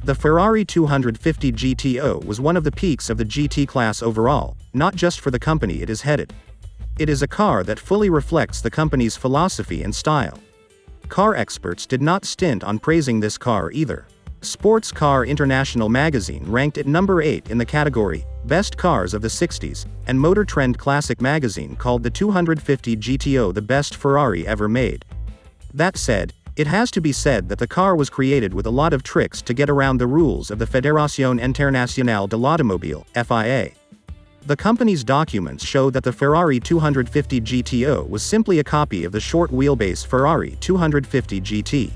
The Ferrari 250 GTO was one of the peaks of the GT class overall, not just for the company it is headed. It is a car that fully reflects the company's philosophy and style. Car experts did not stint on praising this car either. Sports Car International magazine ranked it number 8 in the category Best Cars of the 60s, and Motor Trend Classic magazine called the 250 GTO the best Ferrari ever made. That said, it has to be said that the car was created with a lot of tricks to get around the rules of the Fédération Internationale de l'Automobile, FIA. The company's documents show that the Ferrari 250 GTO was simply a copy of the short wheelbase Ferrari 250 GT.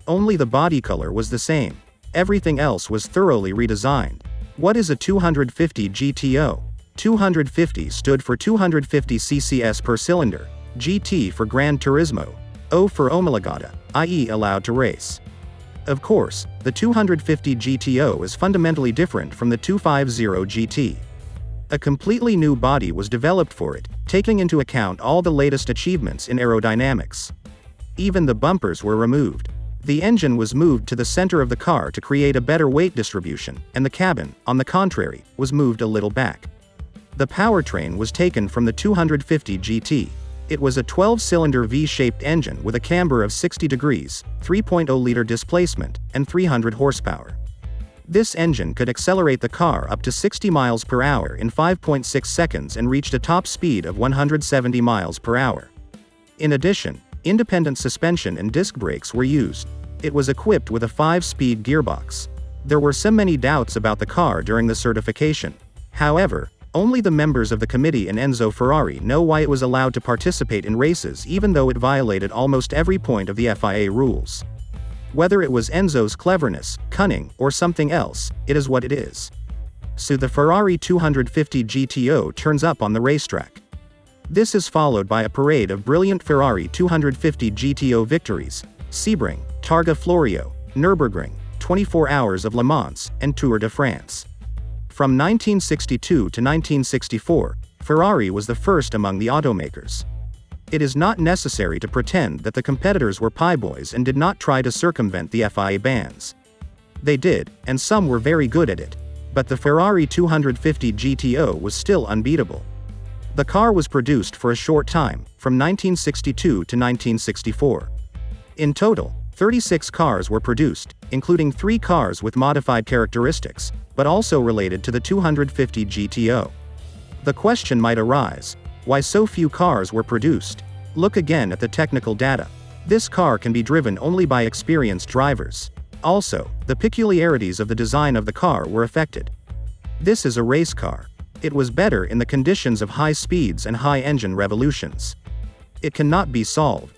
Only the body color was the same. Everything else was thoroughly redesigned. What is a 250 GTO? 250 stood for 250 cc's per cylinder, GT for Gran Turismo, O for Omologata, i.e. allowed to race. Of course, the 250 GTO is fundamentally different from the 250 GT. A completely new body was developed for it, taking into account all the latest achievements in aerodynamics. Even the bumpers were removed. The engine was moved to the center of the car to create a better weight distribution, and the cabin, on the contrary, was moved a little back. The powertrain was taken from the 250 GT. It was a 12-cylinder V-shaped engine with a camber of 60 degrees, 3.0-liter displacement, and 300 horsepower. This engine could accelerate the car up to 60 miles per hour in 5.6 seconds and reached a top speed of 170 miles per hour. In addition, independent suspension and disc brakes were used. It was equipped with a 5-speed gearbox. There were so many doubts about the car during the certification. However, only the members of the committee and Enzo Ferrari know why it was allowed to participate in races even though it violated almost every point of the FIA rules. Whether it was Enzo's cleverness, cunning, or something else, it is what it is. So the Ferrari 250 GTO turns up on the racetrack. This is followed by a parade of brilliant Ferrari 250 GTO victories: Sebring, Targa Florio, Nürburgring, 24 Hours of Le Mans, and Tour de France. From 1962 to 1964, Ferrari was the first among the automakers. It is not necessary to pretend that the competitors were pieboys and did not try to circumvent the FIA bans. They did, and some were very good at it. But the Ferrari 250 GTO was still unbeatable. The car was produced for a short time, from 1962 to 1964. In total, 36 cars were produced, including 3 cars with modified characteristics, but also related to the 250 GTO. The question might arise: why so few cars were produced? Look again at the technical data. This car can be driven only by experienced drivers. Also, the peculiarities of the design of the car were affected. This is a race car. It was better in the conditions of high speeds and high engine revolutions. It cannot be solved.